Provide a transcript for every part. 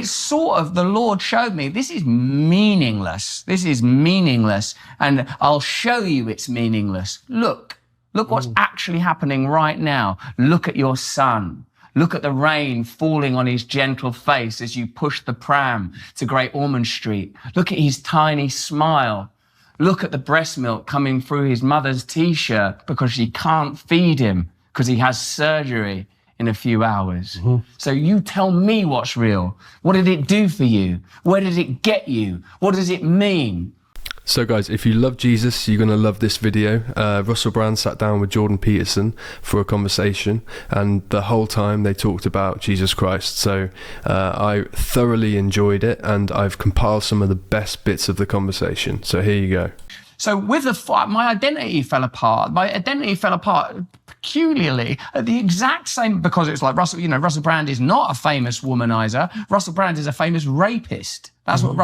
it's sort of, the Lord showed me, this is meaningless. This is meaningless. And I'll show you it's meaningless. Look what's actually happening right now. Look at your son. Look at the rain falling on his gentle face as you push the pram to Great Ormond Street. Look at his tiny smile. Look at the breast milk coming through his mother's t-shirt because she can't feed him because he has surgery in a few hours. So you tell me what's real. What did it do for you? Where did it get you? What does it mean? So guys, if you love Jesus, you're going to love this video. Russell Brand sat down with Jordan Peterson for a conversation, and the whole time they talked about Jesus Christ. So I thoroughly enjoyed it, and I've compiled some of the best bits of the conversation. So here you go. So with my identity fell apart. My identity fell apart peculiarly at the exact same, because it's like Russell Brand is not a famous womanizer. Russell Brand is a famous rapist. That's what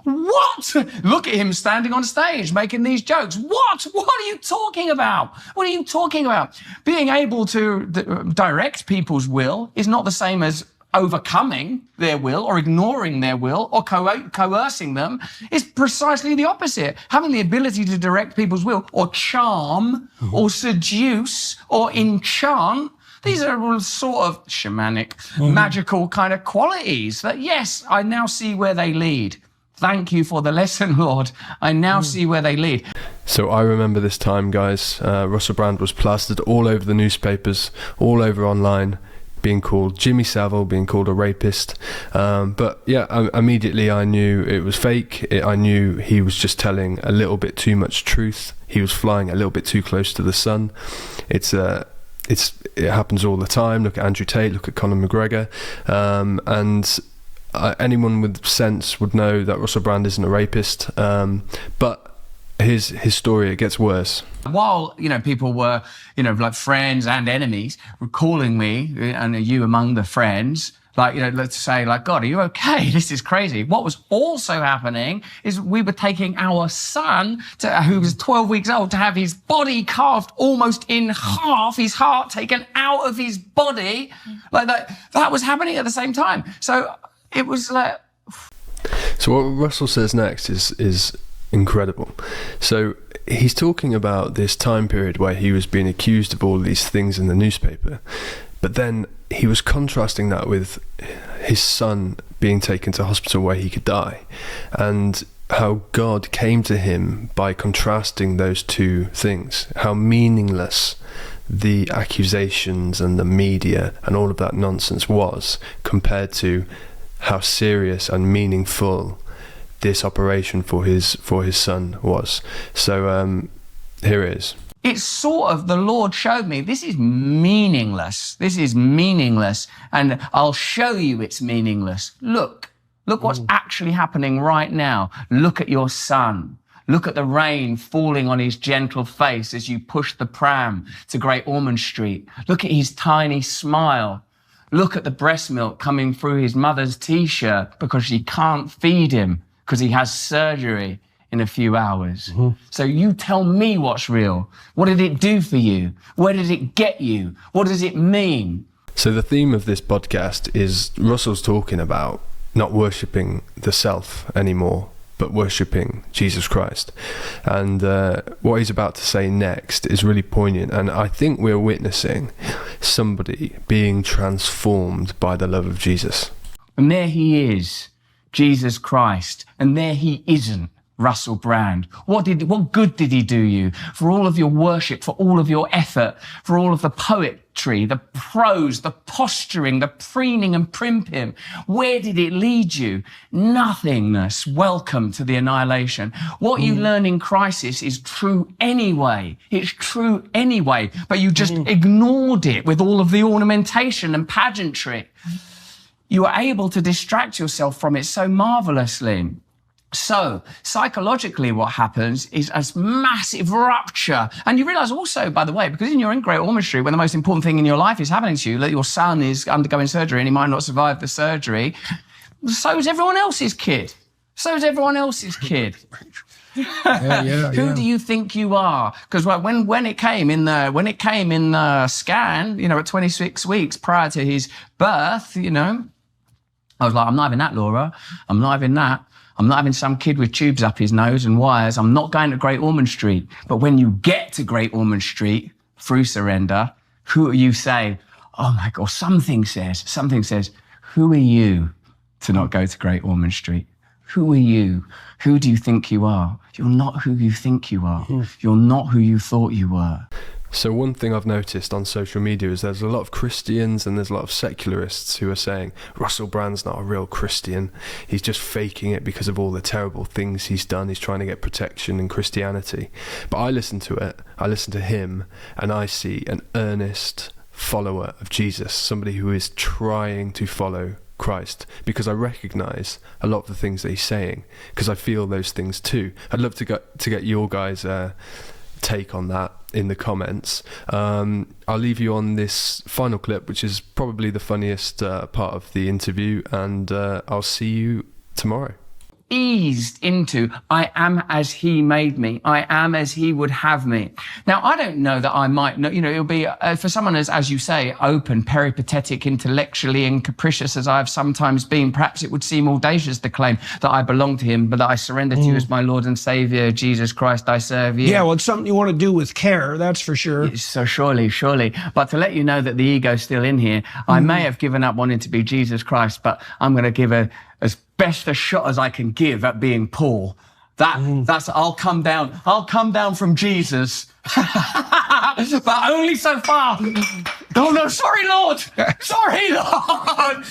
what? Look at him standing on stage making these jokes. What are you talking about? What are you talking about? Being able to direct people's will is not the same as overcoming their will or ignoring their will or coercing them. Is precisely the opposite. Having the ability to direct people's will or charm or seduce or enchant, these are all sort of shamanic, magical kind of qualities that, yes, I now see where they lead. Thank you for the lesson, Lord. I now see where they lead. So I remember this time, guys. Russell Brand was plastered all over the newspapers, all over online, being called Jimmy Savile, being called a rapist. But yeah, immediately I knew it was fake. I knew he was just telling a little bit too much truth. He was flying a little bit too close to the sun. It happens all the time. Look at Andrew Tate, look at Conor McGregor. Anyone with sense would know that Russell Brand isn't a rapist, but his story, it gets worse. While people were like friends and enemies were calling me, and you among the friends, like let's say, like, God, are you okay? This is crazy. What was also happening is we were taking our son, who was 12 weeks old, to have his body carved almost in half, his heart taken out of his body, like that was happening at the same time. So it was like... So what Russell says next is incredible. So he's talking about this time period where he was being accused of all these things in the newspaper, but then he was contrasting that with his son being taken to hospital where he could die, and how God came to him by contrasting those two things, how meaningless the accusations and the media and all of that nonsense was compared to how serious and meaningful this operation for his son was. So here it is. It's sort of, the Lord showed me, this is meaningless. This is meaningless. And I'll show you it's meaningless. Look what's actually happening right now. Look at your son. Look at the rain falling on his gentle face as you push the pram to Great Ormond Street. Look at his tiny smile. Look at the breast milk coming through his mother's t-shirt because she can't feed him because he has surgery in a few hours. So you tell me what's real. What did it do for you? Where did it get you? What does it mean? So the theme of this podcast is Russell's talking about not worshipping the self anymore, but worshipping Jesus Christ. And what he's about to say next is really poignant, and I think we're witnessing somebody being transformed by the love of Jesus. And there he is, Jesus Christ, and there he isn't, Russell Brand. What good did he do you? For all of your worship, for all of your effort, for all of the poetry, the prose, the posturing, the preening and primping, where did it lead you? Nothingness. Welcome to the annihilation. What you learn in crisis is true anyway. It's true anyway, but you just ignored it with all of the ornamentation and pageantry. You are able to distract yourself from it so marvelously. So psychologically what happens is a massive rupture. And you realise also, by the way, because you're in Great Ormond Street, when the most important thing in your life is happening to you, that your son is undergoing surgery and he might not survive the surgery, so is everyone else's kid. So is everyone else's kid. Who do you think you are? Because when it came in the scan, at 26 weeks prior to his birth, I was like, I'm not having that, Laura. I'm not having that. I'm not having some kid with tubes up his nose and wires. I'm not going to Great Ormond Street. But when you get to Great Ormond Street through surrender, who are you saying? Oh my God, something says, who are you to not go to Great Ormond Street? Who are you? Who do you think you are? You're not who you think you are. You're not who you thought you were. So one thing I've noticed on social media is there's a lot of Christians and there's a lot of secularists who are saying Russell Brand's not a real Christian. He's just faking it because of all the terrible things he's done. He's trying to get protection in Christianity. But I listen to it, I listen to him, and I see an earnest follower of Jesus, somebody who is trying to follow Christ, because I recognise a lot of the things that he's saying, because I feel those things too. I'd love to get your guys' take on that in the comments. I'll leave you on this final clip, which is probably the funniest part of the interview, and I'll see you tomorrow. Eased into, I am as he made me. I am as he would have me. Now, I don't know that I might know, it'll be, for someone as you say, open, peripatetic, intellectually and capricious as I have sometimes been, perhaps it would seem audacious to claim that I belong to him, but that I surrender to you as my Lord and Saviour, Jesus Christ, I serve you. Yeah, well, it's something you want to do with care, that's for sure. So surely. But to let you know that the ego's still in here, I may have given up wanting to be Jesus Christ, but I'm going to give as best a shot as I can give at being Paul. That's I'll come down from Jesus, but only so far. Oh no, sorry, Lord. Sorry, Lord.